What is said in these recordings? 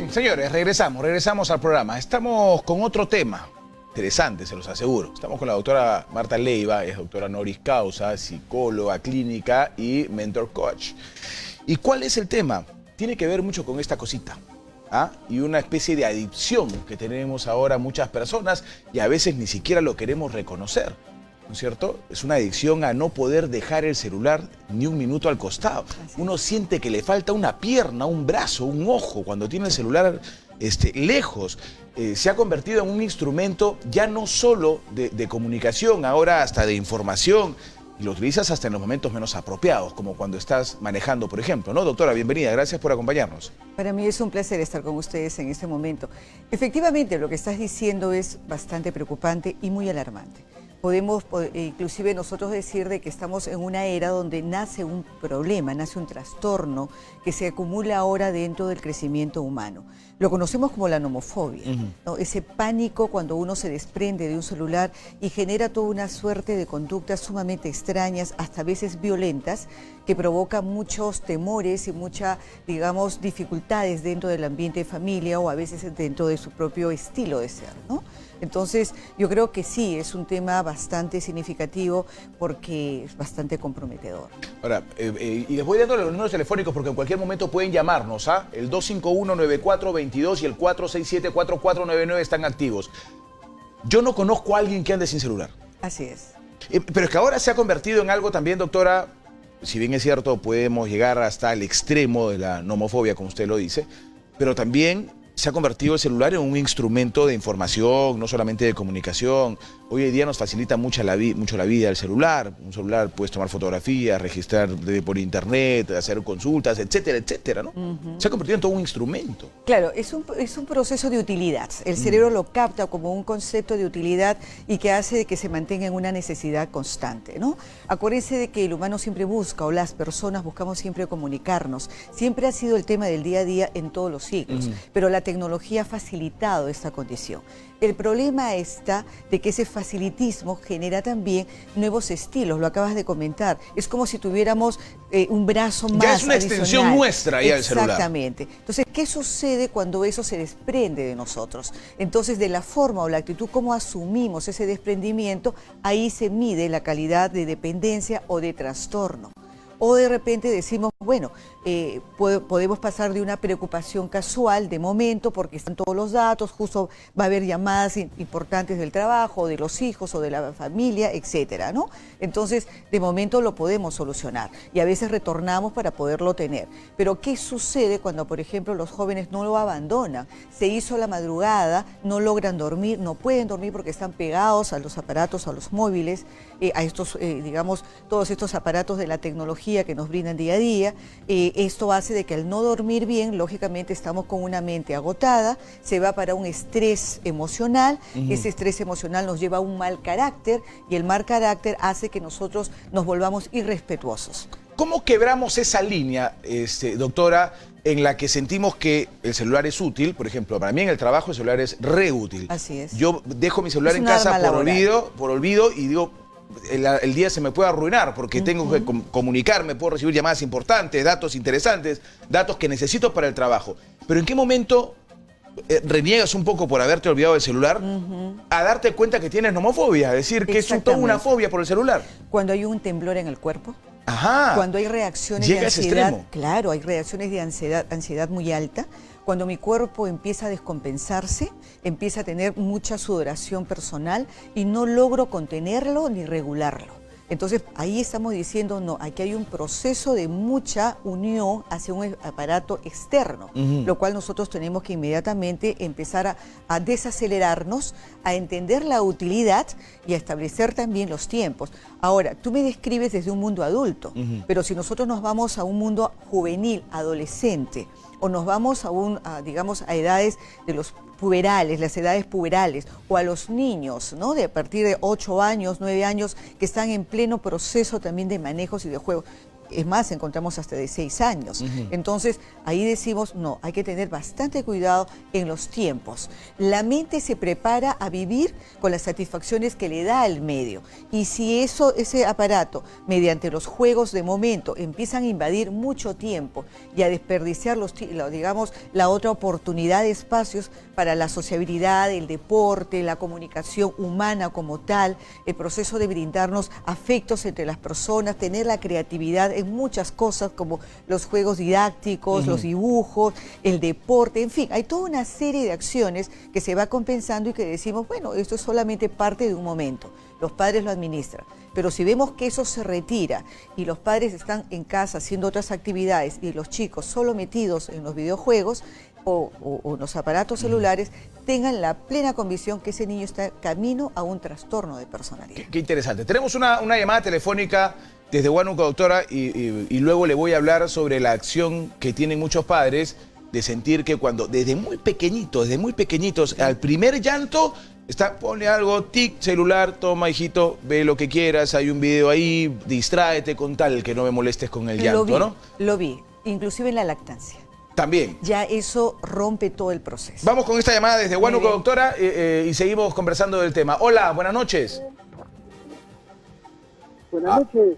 bien, señores, regresamos al programa. Estamos con otro tema interesante, se los aseguro. Estamos con la doctora Marta Leiva, es doctora honoris causa, psicóloga clínica y mentor coach. ¿Y cuál es el tema? Tiene que ver mucho con esta cosita, y una especie de adicción que tenemos ahora muchas personas y a veces ni siquiera lo queremos reconocer, ¿no es cierto? Es una adicción a no poder dejar el celular ni un minuto al costado. Uno siente que le falta una pierna, un brazo, un ojo cuando tiene el celular lejos. Se ha convertido en un instrumento ya no solo de comunicación, ahora hasta de información. Y lo utilizas hasta en los momentos menos apropiados, como cuando estás manejando, por ejemplo, ¿no? Doctora, bienvenida, gracias por acompañarnos. Para mí es un placer estar con ustedes en este momento. Efectivamente, lo que estás diciendo es bastante preocupante y muy alarmante. Podemos inclusive nosotros decir de que estamos en una era donde nace un problema, nace un trastorno que se acumula ahora dentro del crecimiento humano. Lo conocemos como la nomofobia, ¿no? Ese pánico cuando uno se desprende de un celular y genera toda una suerte de conductas sumamente extrañas, hasta a veces violentas, que provoca muchos temores y muchas, digamos, dificultades dentro del ambiente de familia o a veces dentro de su propio estilo de ser, ¿no? Entonces, yo creo que sí, es un tema bastante significativo porque es bastante comprometedor. Ahora, y les voy dando los números telefónicos porque en cualquier momento pueden llamarnos, el 251-9422 y el 467-4499 están activos. Yo no conozco a alguien que ande sin celular. Así es. Pero es que ahora se ha convertido en algo también, doctora, si bien es cierto, podemos llegar hasta el extremo de la nomofobia, como usted lo dice, pero también se ha convertido el celular en un instrumento de información, no solamente de comunicación. Hoy en día nos facilita mucho la vida el celular. Un celular puedes tomar fotografías, registrar por internet, hacer consultas, etcétera, etcétera, ¿no? Se ha convertido en todo un instrumento. Claro, es un proceso de utilidad. El cerebro lo capta como un concepto de utilidad y que hace de que se mantenga en una necesidad constante, ¿no? Acuérdense de que el humano siempre busca, o las personas buscamos siempre comunicarnos. Siempre ha sido el tema del día a día en todos los siglos, pero la tecnología ha facilitado esta condición. El problema está de que ese facilitismo genera también nuevos estilos, lo acabas de comentar. Es como si tuviéramos un brazo más ya es una extensión nuestra ya el celular. Exactamente. Entonces, ¿qué sucede cuando eso se desprende de nosotros? Entonces, de la forma o la actitud, cómo asumimos ese desprendimiento, ahí se mide la calidad de dependencia o de trastorno. O de repente decimos, bueno, podemos pasar de una preocupación casual de momento porque están todos los datos, justo va a haber llamadas importantes del trabajo, de los hijos o de la familia, etcétera, ¿no? Entonces, de momento lo podemos solucionar y a veces retornamos para poderlo tener. Pero, ¿qué sucede cuando, por ejemplo, los jóvenes no lo abandonan? Se hizo la madrugada, no logran dormir, no pueden dormir porque están pegados a los aparatos, a los móviles, a estos, digamos, todos estos aparatos de la tecnología que nos brindan día a día. Esto hace de que al no dormir bien, lógicamente estamos con una mente agotada, se va para un estrés emocional, ese estrés emocional nos lleva a un mal carácter y el mal carácter hace que nosotros nos volvamos irrespetuosos. ¿Cómo quebramos esa línea, doctora, en la que sentimos que el celular es útil? Por ejemplo, para mí en el trabajo el celular es re útil. Así es. Yo dejo mi celular en casa por olvido y digo, el día se me puede arruinar porque tengo que comunicarme, puedo recibir llamadas importantes, datos interesantes, datos que necesito para el trabajo. Pero ¿en qué momento reniegas un poco por haberte olvidado del celular a darte cuenta que tienes nomofobia? Es decir, que es toda una fobia por el celular. Cuando hay un temblor en el cuerpo. Cuando hay reacciones de ansiedad, claro, hay reacciones de ansiedad muy alta. Cuando mi cuerpo empieza a descompensarse, empieza a tener mucha sudoración personal y no logro contenerlo ni regularlo. Entonces, ahí estamos diciendo, no, aquí hay un proceso de mucha unión hacia un aparato externo, lo cual nosotros tenemos que inmediatamente empezar a desacelerarnos, a entender la utilidad y a establecer también los tiempos. Ahora, tú me describes desde un mundo adulto, pero si nosotros nos vamos a un mundo juvenil, adolescente, o nos vamos digamos, a edades de los puberales, las edades puberales, o a los niños, ¿no? De a partir de 8 años, 9 años, que están en pleno proceso también de manejos y de juegos. es más, encontramos hasta de 6 años. Entonces, ahí decimos, no, hay que tener bastante cuidado en los tiempos. La mente se prepara a vivir con las satisfacciones que le da el medio. Y si ese aparato, mediante los juegos de momento, empiezan a invadir mucho tiempo y a desperdiciar digamos, la otra oportunidad de espacios para la sociabilidad, el deporte, la comunicación humana como tal, el proceso de brindarnos afectos entre las personas, tener la creatividad en muchas cosas como los juegos didácticos, los dibujos, el deporte, en fin, hay toda una serie de acciones que se va compensando y que decimos, bueno, esto es solamente parte de un momento, los padres lo administran. Pero si vemos que eso se retira y los padres están en casa haciendo otras actividades y los chicos solo metidos en los videojuegos o los aparatos celulares, tengan la plena convicción que ese niño está camino a un trastorno de personalidad. Qué interesante. Tenemos una llamada telefónica desde Huánuco, doctora, y luego le voy a hablar sobre la acción que tienen muchos padres de sentir que cuando desde muy pequeñitos, al primer llanto, ponle algo, tic, celular, toma, hijito, ve lo que quieras, hay un video ahí, distráete con tal que no me molestes con el llanto, ¿no? Lo vi, inclusive en la lactancia. También. Ya eso rompe todo el proceso. Vamos con esta llamada desde Huánuco, doctora, y seguimos conversando del tema. Hola, buenas noches. Buenas noches.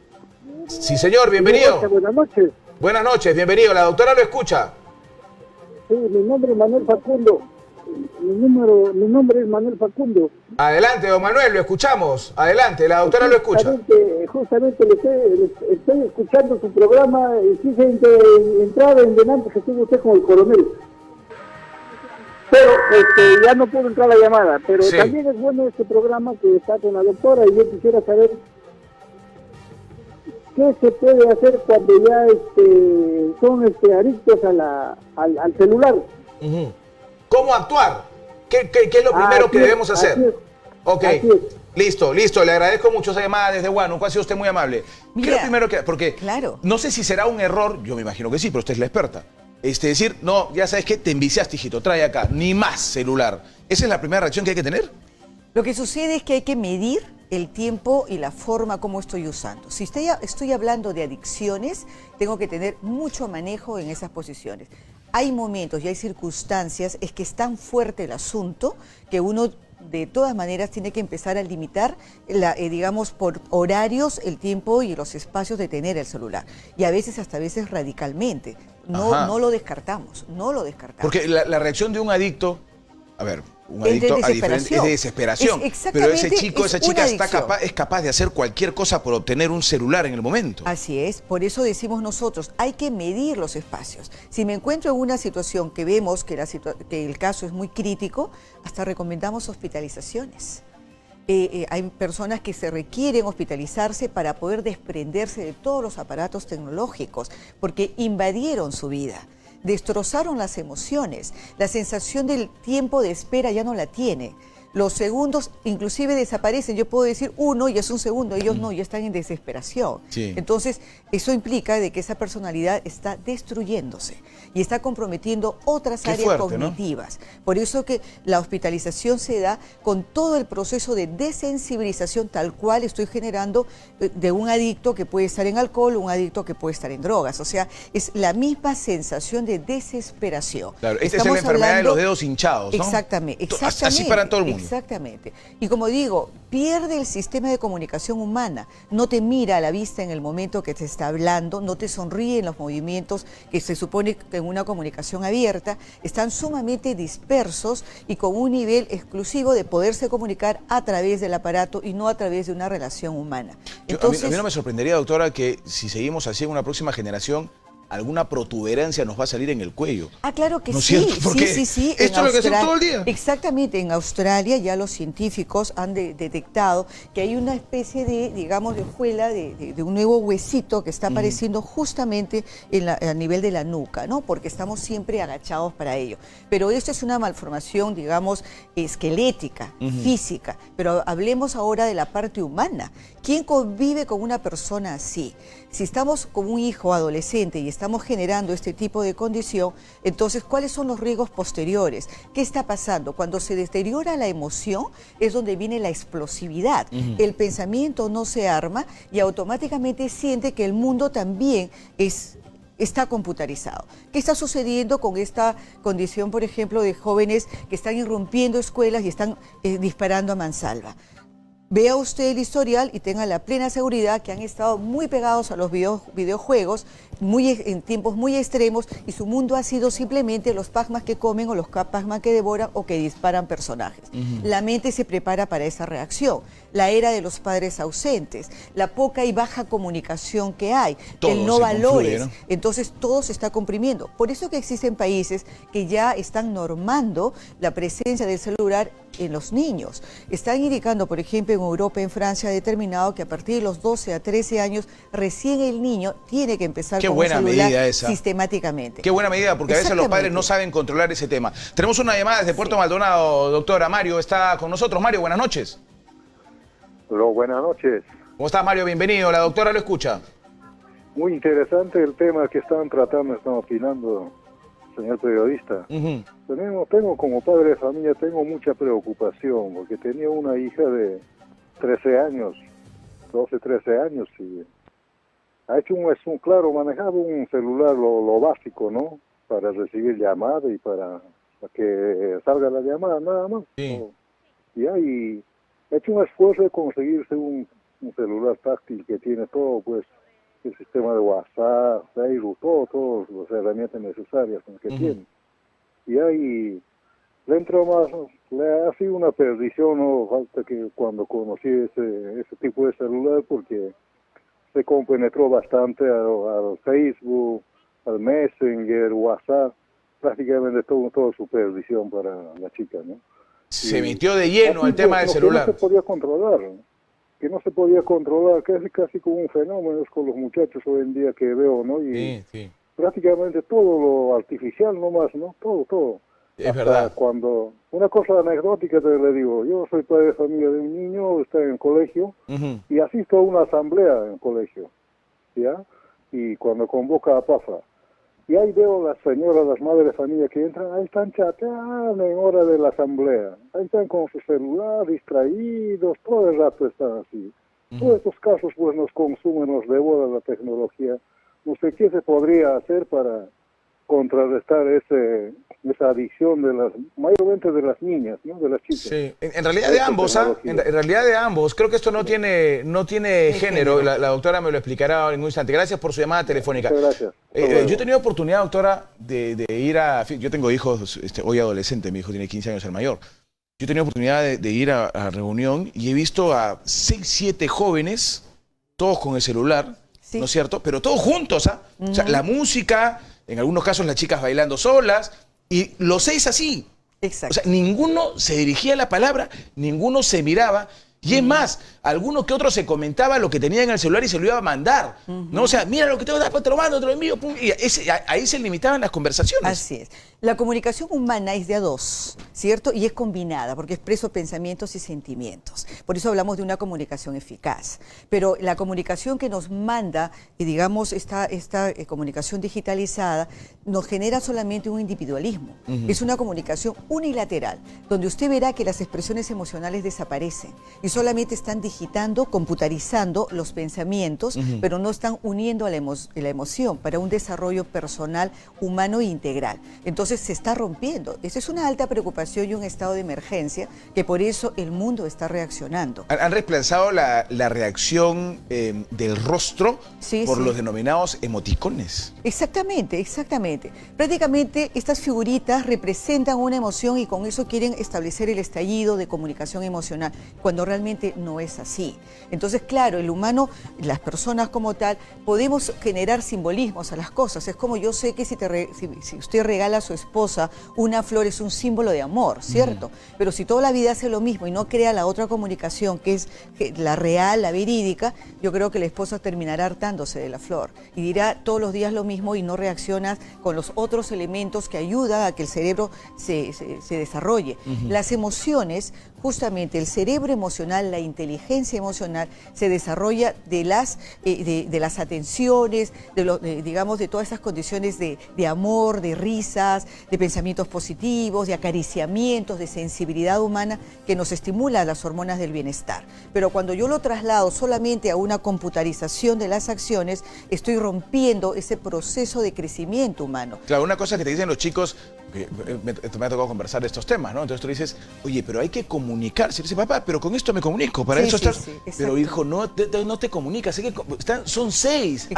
Sí, señor, bienvenido. Buenas noches. Buenas noches, bienvenido. La doctora lo escucha. Sí, mi nombre es Manuel Facundo. Mi nombre es Manuel Facundo. Adelante, don Manuel, lo escuchamos. Adelante, la doctora lo escucha. Justamente estoy escuchando su programa y quise entrar en delante que estuvo usted con el coronel. Pero ya no pudo entrar la llamada. Pero sí, también es bueno este programa que está con la doctora y yo quisiera saber qué se puede hacer cuando ya son adictos al celular. ¿Cómo actuar? ¿Qué es lo primero que debemos hacer? Ok, listo. Le agradezco mucho esa llamada desde Huánuco, ha sido usted muy amable. Mira, ¿qué es lo primero que...? Porque claro, no sé si será un error, yo me imagino que sí, pero usted es la experta. Decir, no, ya sabes que te enviciaste, hijito, trae acá, ni más celular. ¿Esa es la primera reacción que hay que tener? Lo que sucede es que hay que medir el tiempo y la forma como estoy usando. Si estoy hablando de adicciones, tengo que tener mucho manejo en esas posiciones. Hay momentos y hay circunstancias, es que es tan fuerte el asunto que uno de todas maneras tiene que empezar a limitar, digamos, por horarios, el tiempo y los espacios de tener el celular. Y a veces, hasta radicalmente. No lo descartamos, Porque la reacción de un adicto, a ver, un adicto es de desesperación. Pero ese chico, esa chica es capaz de hacer cualquier cosa por obtener un celular en el momento. Así es, por eso decimos nosotros, hay que medir los espacios. Si me encuentro en una situación que vemos que el caso es muy crítico, hasta recomendamos hospitalizaciones. Hay personas que se requieren hospitalizarse para poder desprenderse de todos los aparatos tecnológicos, porque invadieron su vida. Destrozaron las emociones, la sensación del tiempo de espera ya no la tiene. Los segundos inclusive desaparecen, yo puedo decir uno y es un segundo, ellos no, ya están en desesperación. Sí. Entonces, eso implica de que esa personalidad está destruyéndose y está comprometiendo otras áreas cognitivas. ¿No? Por eso que la hospitalización se da con todo el proceso de desensibilización tal cual estoy generando de un adicto que puede estar en alcohol, un adicto que puede estar en drogas. O sea, es la misma sensación de desesperación. Claro, esta es la enfermedad de los dedos hinchados, ¿no? Exactamente. Así para todo el mundo. Exactamente. Y como digo, pierde el sistema de comunicación humana. No te mira a la vista en el momento que te está hablando, no te sonríe en los movimientos que se supone que en una comunicación abierta. Están sumamente dispersos y con un nivel exclusivo de poderse comunicar a través del aparato y no a través de una relación humana. Entonces, a mí no me sorprendería, doctora, que si seguimos así en una próxima generación, alguna protuberancia nos va a salir en el cuello. Ah, claro que ¿No sí. es cierto? Porque sí. esto es lo que hacemos todo el día. Exactamente. En Australia ya los científicos han detectado que hay una especie de, digamos, de hojuela, de un nuevo huesito que está apareciendo justamente a nivel de la nuca, ¿no? Porque estamos siempre agachados para ello. Pero esto es una malformación, digamos, esquelética, física. Pero hablemos ahora de la parte humana. ¿Quién convive con una persona así? Si estamos con un hijo adolescente y estamos generando este tipo de condición, entonces, ¿cuáles son los riesgos posteriores? ¿Qué está pasando? Cuando se deteriora la emoción es donde viene la explosividad. El pensamiento no se arma y automáticamente siente que el mundo también está computarizado. ¿Qué está sucediendo con esta condición, por ejemplo, de jóvenes que están irrumpiendo escuelas y están disparando a mansalva? Vea usted el historial y tenga la plena seguridad que han estado muy pegados a los videojuegos en tiempos muy extremos y su mundo ha sido simplemente los Pac-Man que comen o los Pac-Man que devoran o que disparan personajes. La mente se prepara para esa reacción. La era de los padres ausentes, la poca y baja comunicación que hay, todo el no valores, confluye, ¿no? Entonces todo se está comprimiendo. Por eso que existen países que ya están normando la presencia del celular en los niños. Están indicando, por ejemplo, en Europa, en Francia, ha determinado que a partir de los 12 a 13 años, recién el niño tiene que empezar Qué con un buena celular medida esa. sistemáticamente. Qué buena medida, porque a veces los padres Exactamente. no saben controlar ese tema. Tenemos una llamada desde Puerto Maldonado, doctora. Mario está con nosotros. Mario, buenas noches. Hola, buenas noches. ¿Cómo estás, Mario? Bienvenido. La doctora lo escucha. Muy interesante el tema que están tratando, están opinando, señor periodista. Tengo como padre de familia, tengo mucha preocupación, porque tenía una hija de 13 años, 12, 13 años, y ha hecho claro, manejaba un celular, lo básico, ¿no? Para recibir llamadas y para que salga la llamada, nada más. Sí. Y ha hecho un esfuerzo de conseguirse un celular táctil que tiene todo, pues, el sistema de WhatsApp, Facebook, todas las herramientas necesarias que tiene. Y ahí le entró más, le ha sido una perdición, no falta que cuando conocí ese tipo de celular, porque se compenetró bastante al Facebook, al Messenger, WhatsApp, prácticamente todo su perdición para la chica, ¿no? Se metió de lleno al tema del celular. Que no se podía controlar, que no se podía controlar, casi como un fenómeno es con los muchachos hoy en día que veo, ¿no? Y Sí. prácticamente todo lo artificial nomás, ¿no? Todo. Es Hasta verdad. cuando, una cosa anecdótica te le digo, yo soy padre de familia de un niño, está en el colegio, y asisto a una asamblea en el colegio, ¿ya? Y cuando convoca a PAFA, y ahí veo las señoras, las madres de familia que entran, ahí están chateando en hora de la asamblea, ahí están con su celular, distraídos, todo el rato están así. Todos estos casos pues nos consumen, nos devora la tecnología. No sé qué se podría hacer para contrarrestar esa adicción mayormente de las niñas, ¿no? De las chicas. Sí, en realidad de ambos, ¿ah? En realidad de ambos. Creo que esto no tiene género. La doctora me lo explicará en un instante. Gracias por su llamada telefónica. Muchas gracias. Yo he tenido oportunidad, doctora, de ir a... Yo tengo hijos, hoy adolescente, mi hijo tiene 15 años, el mayor. Yo he tenido oportunidad de ir a reunión y he visto a 6, 7 jóvenes, todos con el celular, Sí. ¿no es cierto? Pero todos juntos, ¿ah? O sea, la música, en algunos casos las chicas bailando solas, y los 6 así. Exacto. O sea, ninguno se dirigía a la palabra, ninguno se miraba. Y es más, alguno que otro se comentaba lo que tenía en el celular y se lo iba a mandar. ¿No? O sea, mira lo que tengo, te lo mando, te lo envío. Pum, y ahí se limitaban las conversaciones. Así es. La comunicación humana es de a dos, ¿cierto? Y es combinada, porque expreso pensamientos y sentimientos. Por eso hablamos de una comunicación eficaz. Pero la comunicación que nos manda, y digamos, esta comunicación digitalizada, nos genera solamente un individualismo. Es una comunicación unilateral, donde usted verá que las expresiones emocionales desaparecen y solamente están digitando, computarizando los pensamientos, pero no están uniendo a la emoción para un desarrollo personal, humano e integral. Entonces se está rompiendo. Esa es una alta preocupación y un estado de emergencia que por eso el mundo está reaccionando. Han reemplazado la reacción del rostro por los denominados emoticones. Exactamente. Prácticamente estas figuritas representan una emoción y con eso quieren establecer el estallido de comunicación emocional, cuando realmente no es así. Entonces, claro, el humano, las personas como tal, podemos generar simbolismos a las cosas. Es como yo sé que si usted regala a su esposa una flor es un símbolo de amor, ¿cierto? Pero si toda la vida hace lo mismo y no crea la otra comunicación, que es la real, la verídica, yo creo que la esposa terminará hartándose de la flor y dirá todos los días lo mismo y no reacciona con los otros elementos que ayudan a que el cerebro se desarrolle. Las emociones justamente el cerebro emocional, la inteligencia emocional, se desarrolla de las atenciones, digamos, de todas esas condiciones de amor, de risas, de pensamientos positivos, de acariciamientos, de sensibilidad humana que nos estimula las hormonas del bienestar. Pero cuando yo lo traslado solamente a una computarización de las acciones, estoy rompiendo ese proceso de crecimiento humano. Claro, una cosa que te dicen los chicos, que me ha tocado conversar de estos temas, ¿no? Entonces tú dices, oye, pero hay que comunicarse. Y dice, papá, pero con esto me comunico, para eso estás. Pero hijo, no te comunicas, son 6.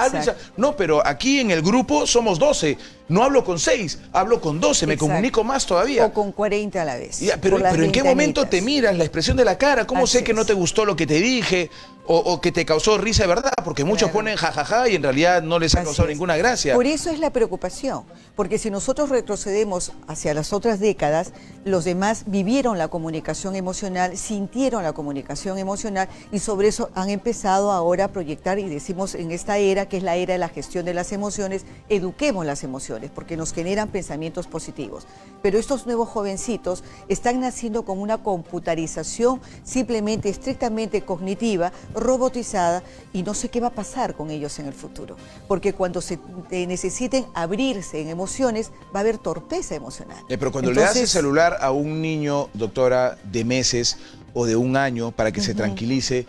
No, pero aquí en el grupo somos 12. No hablo con 6, hablo con 12, me comunico más todavía. O con 40 a la vez. Ya, pero ¿en qué momento te miras? La expresión de la cara, ¿cómo sé que no te gustó lo que te dije? O que te causó risa de verdad, porque muchos ponen jajaja y en realidad no les ha causado ninguna gracia. Por eso es la preocupación, porque si nosotros retrocedemos hacia las otras décadas, los demás vivieron la comunicación emocional, sintieron la comunicación emocional y sobre eso han empezado ahora a proyectar y decimos en esta era, que es la era de la gestión de las emociones, eduquemos las emociones, porque nos generan pensamientos positivos. Pero estos nuevos jovencitos están naciendo con una computarización simplemente, estrictamente cognitiva, robotizada, y no sé qué va a pasar con ellos en el futuro, porque cuando necesiten abrirse en emociones va a haber torpeza emocional. Pero cuando le das el celular a un niño, doctora, de meses o de 1 año para que se tranquilice,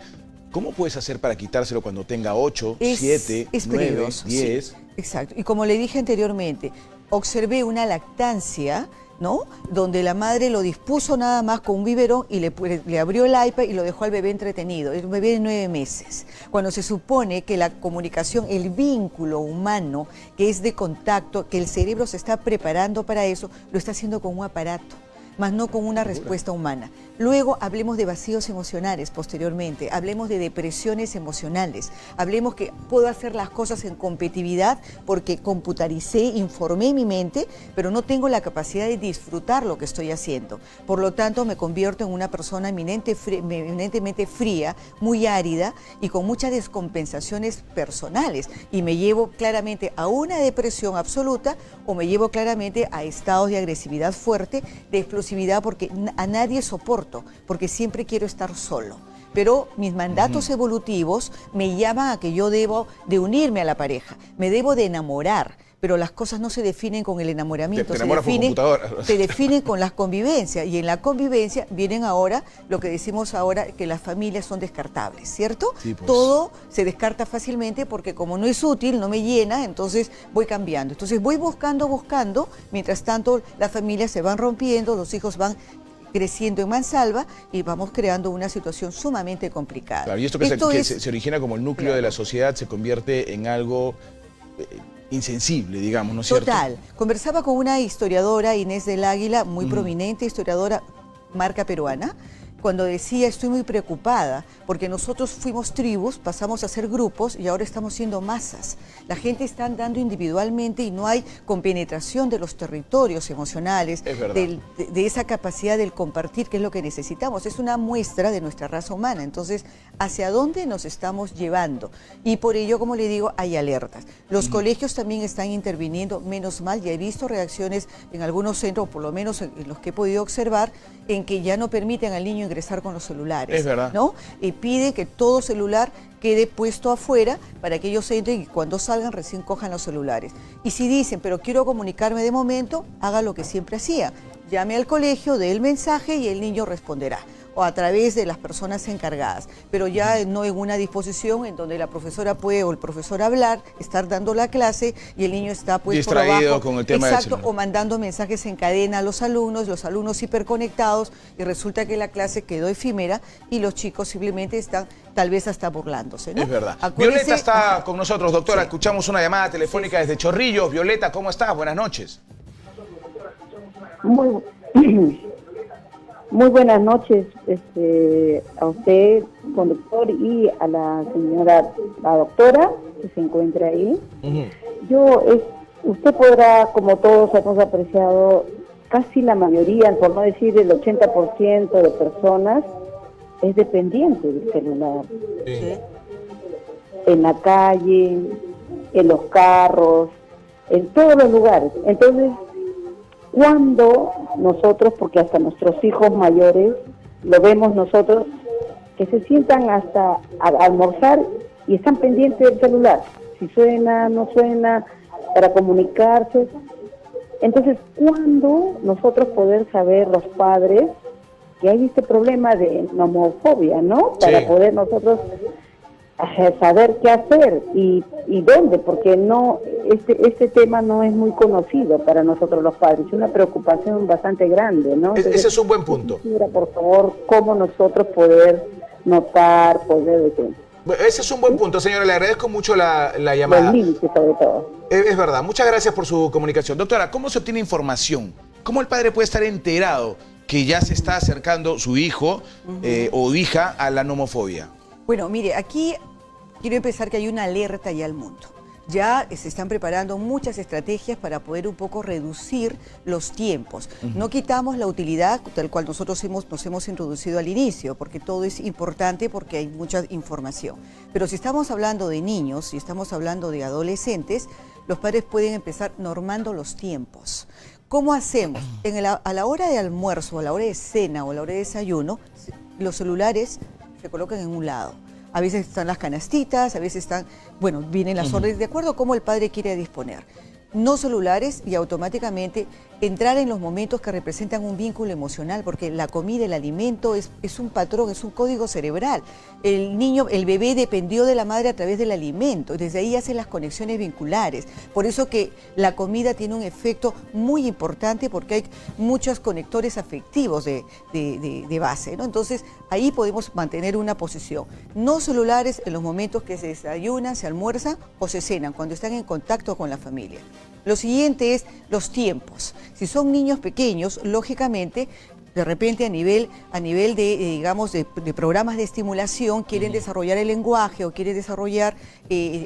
¿cómo puedes hacer para quitárselo cuando tenga 8, 7, 9, 10? Sí, exacto. Y como le dije anteriormente, observé una lactancia, ¿no? Donde la madre lo dispuso nada más con un biberón y le abrió el iPad y lo dejó al bebé entretenido, el bebé de 9 meses. Cuando se supone que la comunicación, el vínculo humano, que es de contacto, que el cerebro se está preparando para eso, lo está haciendo con un aparato, más no con una respuesta humana. Luego hablemos de vacíos emocionales posteriormente, hablemos de depresiones emocionales, hablemos que puedo hacer las cosas en competitividad porque computaricé, informé mi mente, pero no tengo la capacidad de disfrutar lo que estoy haciendo. Por lo tanto, me convierto en una persona eminentemente fría, muy árida y con muchas descompensaciones personales. Y me llevo claramente a una depresión absoluta o me llevo claramente a estados de agresividad fuerte, de explosividad, porque a nadie soporto, porque siempre quiero estar solo. Pero mis mandatos evolutivos me llaman a que yo debo de unirme a la pareja, me debo de enamorar, pero las cosas no se definen con el enamoramiento, se definen con la convivencia, y en la convivencia vienen ahora lo que decimos ahora, que las familias son descartables, ¿cierto? Sí, pues. Todo se descarta fácilmente porque como no es útil, no me llena, entonces voy cambiando. Entonces voy buscando, mientras tanto las familias se van rompiendo, los hijos van creciendo en mansalva y vamos creando una situación sumamente complicada. Claro, y esto que se origina como el núcleo de la sociedad se convierte en algo insensible, digamos, ¿no es cierto? Total. Conversaba con una historiadora, Inés del Águila, muy prominente, historiadora, marca peruana, cuando decía, estoy muy preocupada, porque nosotros fuimos tribus, pasamos a ser grupos y ahora estamos siendo masas. La gente está andando individualmente y no hay compenetración de los territorios emocionales, de esa capacidad del compartir, que es lo que necesitamos. Es una muestra de nuestra raza humana. Entonces, ¿hacia dónde nos estamos llevando? Y por ello, como le digo, hay alertas. Los colegios también están interviniendo, menos mal, ya he visto reacciones en algunos centros, por lo menos en los que he podido observar, en que ya no permiten al niño ingresar con los celulares. Es verdad. ¿No? Y pide que todo celular quede puesto afuera para que ellos entren y cuando salgan recién cojan los celulares. Y si dicen, pero quiero comunicarme de momento, haga lo que siempre hacía. Llame al colegio, dé el mensaje y el niño responderá, o a través de las personas encargadas, pero ya no en una disposición en donde la profesora puede o el profesor hablar, estar dando la clase y el niño está pues distraído por abajo, con el tema exacto, o mandando mensajes en cadena a los alumnos hiperconectados, y resulta que la clase quedó efímera y los chicos simplemente están tal vez hasta burlándose, ¿no? Es verdad. Acuérdese, Violeta está con nosotros, doctora. Escuchamos una llamada telefónica desde Chorrillos. Violeta, ¿cómo estás? Buenas noches. Muy buenas noches a usted, conductor, y a la señora, la doctora, que se encuentra ahí. Usted podrá, como todos hemos apreciado, casi la mayoría, por no decir el 80% de personas, es dependiente del celular. Sí. En la calle, en los carros, en todos los lugares. Entonces, cuando nosotros, porque hasta nuestros hijos mayores lo vemos nosotros, que se sientan hasta a almorzar y están pendientes del celular, si suena, no suena, para comunicarse. Entonces, ¿cuándo nosotros poder saber, los padres, que hay este problema de nomofobia, ¿no? Para poder nosotros saber qué hacer y dónde, porque no este tema no es muy conocido para nosotros los padres, es una preocupación bastante grande, ¿no? Entonces, ese es un buen punto. Quisiera, por favor, cómo nosotros poder notar, poder decir. Ese es un buen punto, señora. Le agradezco mucho la llamada. Los límites, sobre todo. Es verdad. Muchas gracias por su comunicación. Doctora, ¿cómo se obtiene información? ¿Cómo el padre puede estar enterado que ya se está acercando su hijo o hija a la nomofobia? Bueno, mire, aquí quiero empezar que hay una alerta ya al mundo. Ya se están preparando muchas estrategias para poder un poco reducir los tiempos. No quitamos la utilidad tal cual nosotros nos hemos introducido al inicio, porque todo es importante porque hay mucha información. Pero si estamos hablando de niños, si estamos hablando de adolescentes, los padres pueden empezar normando los tiempos. ¿Cómo hacemos? A la hora de almuerzo, a la hora de cena o a la hora de desayuno, los celulares se colocan en un lado. A veces están las canastitas, a veces están, bueno, vienen las órdenes de acuerdo a cómo el padre quiere disponer. No celulares y automáticamente entrar en los momentos que representan un vínculo emocional, porque la comida, el alimento es un patrón, es un código cerebral. El niño, el bebé dependió de la madre a través del alimento, desde ahí hacen las conexiones vinculares. Por eso que la comida tiene un efecto muy importante porque hay muchos conectores afectivos de base, ¿no? Entonces ahí podemos mantener una posición. No celulares en los momentos que se desayunan, se almuerzan o se cenan, cuando están en contacto con la familia. Lo siguiente es los tiempos. Si son niños pequeños, lógicamente, de repente a nivel de, digamos, de programas de estimulación, quieren desarrollar el lenguaje o quieren desarrollar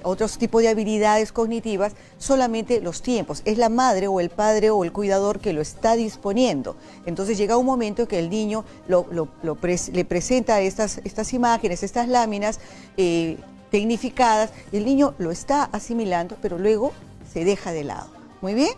otros tipos de habilidades cognitivas, solamente los tiempos. Es la madre o el padre o el cuidador que lo está disponiendo. Entonces llega un momento en que el niño le presenta estas imágenes, estas láminas tecnificadas, y el niño lo está asimilando, pero luego se deja de lado. Muy bien.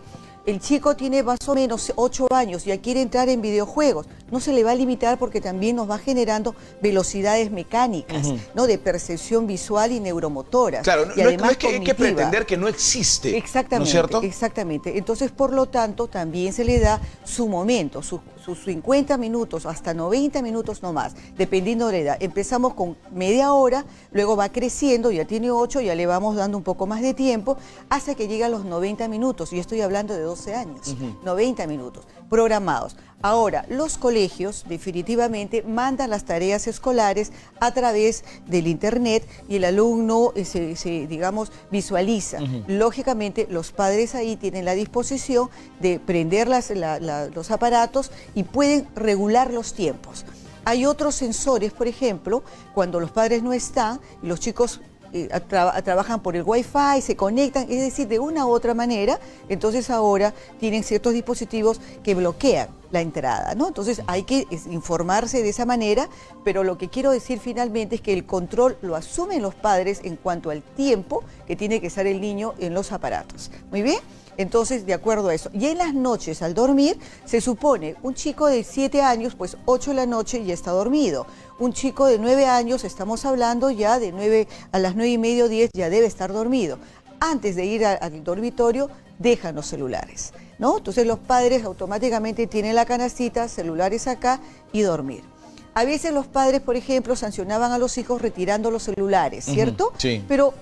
El chico tiene más o menos 8 años, ya quiere entrar en videojuegos. No se le va a limitar porque también nos va generando velocidades mecánicas, ¿no? De percepción visual y neuromotora. Claro, y además no es que hay que pretender que no existe. Exactamente, ¿no es cierto? Exactamente. Entonces, por lo tanto, también se le da su momento, sus 50 minutos, hasta 90 minutos no más, dependiendo de la edad. Empezamos con media hora, luego va creciendo, ya tiene 8, ya le vamos dando un poco más de tiempo, hasta que llega a los 90 minutos. Y estoy hablando de 12 años, 90 minutos, programados. Ahora, los colegios definitivamente mandan las tareas escolares a través del internet y el alumno digamos, visualiza. Lógicamente, los padres ahí tienen la disposición de prender los aparatos y pueden regular los tiempos. Hay otros sensores, por ejemplo, cuando los padres no están, los chicos trabajan por el Wi-Fi, se conectan, es decir, de una u otra manera, entonces ahora tienen ciertos dispositivos que bloquean la entrada, ¿no? Entonces hay que informarse de esa manera, pero lo que quiero decir finalmente es que el control lo asumen los padres en cuanto al tiempo que tiene que estar el niño en los aparatos. ¿Muy bien? Entonces, de acuerdo a eso. Y en las noches, al dormir, se supone, un chico de 7 años, pues 8 de la noche ya está dormido. Un chico de 9 años, estamos hablando ya de 9 a las 9:30 o 10, ya debe estar dormido. Antes de ir al dormitorio, dejan los celulares, ¿no? Entonces los padres automáticamente tienen la canastita, celulares acá y dormir. A veces los padres, por ejemplo, sancionaban a los hijos retirando los celulares, ¿cierto? Sí. Pero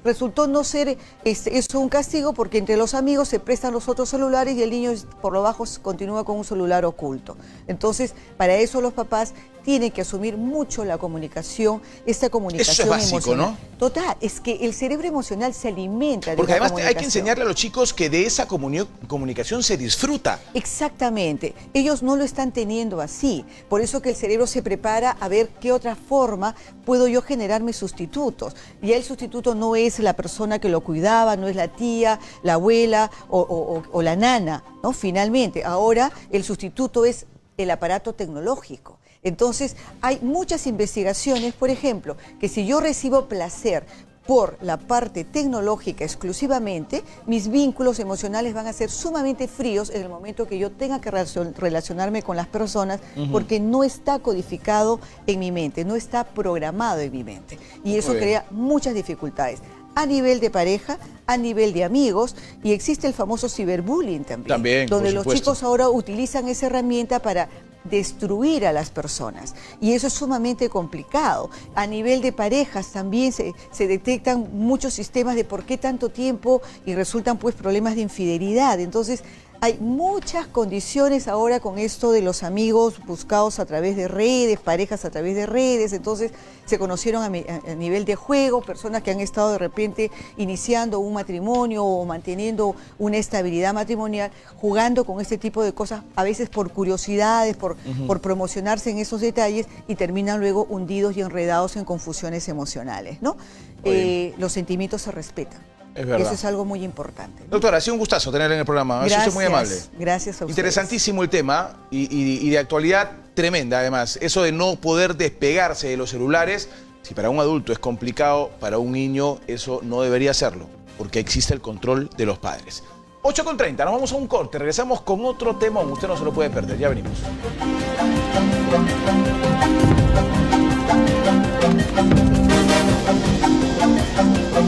resultó no ser eso un castigo porque entre los amigos se prestan los otros celulares y el niño por lo bajo continúa con un celular oculto. Entonces, para eso los papás tienen que asumir mucho la comunicación, esta comunicación eso es básico, emocional. ¿no? Total, es que el cerebro emocional se alimenta de porque esa además hay que comunicación. enseñarle a los chicos que de esa comunicación se disfruta. Exactamente, ellos no lo están teniendo así, por eso que el cerebro se prepara a ver qué otra forma puedo yo generar mis sustitutos. Ya el sustituto no es la persona que lo cuidaba, no es la tía, la abuela o la nana, ¿no? Finalmente, ahora el sustituto es el aparato tecnológico. Entonces, hay muchas investigaciones, por ejemplo, que si yo recibo placer por la parte tecnológica exclusivamente, mis vínculos emocionales van a ser sumamente fríos en el momento que yo tenga que relacionarme con las personas, porque no está codificado en mi mente, no está programado en mi mente. Y eso crea muchas dificultades a nivel de pareja, a nivel de amigos, y existe el famoso ciberbullying también donde los chicos ahora utilizan esa herramienta para destruir a las personas, y eso es sumamente complicado. A nivel de parejas también se detectan muchos sistemas de por qué tanto tiempo, y resultan pues problemas de infidelidad. Entonces hay muchas condiciones ahora con esto de los amigos buscados a través de redes, parejas a través de redes. Entonces se conocieron a nivel de juego, personas que han estado de repente iniciando un matrimonio o manteniendo una estabilidad matrimonial, jugando con este tipo de cosas, a veces por curiosidades, por promocionarse en esos detalles, y terminan luego hundidos y enredados en confusiones emocionales, ¿no? Los sentimientos se respetan. Es verdad. Eso es algo muy importante, ¿no? Doctora, ha sido un gustazo tenerla en el programa. Gracias, es muy amable. Gracias a ustedes. Interesantísimo el tema y de actualidad tremenda además. Eso de no poder despegarse de los celulares, si para un adulto es complicado, para un niño eso no debería serlo, porque existe el control de los padres. 8:30, nos vamos a un corte, regresamos con otro temón, usted no se lo puede perder, ya venimos.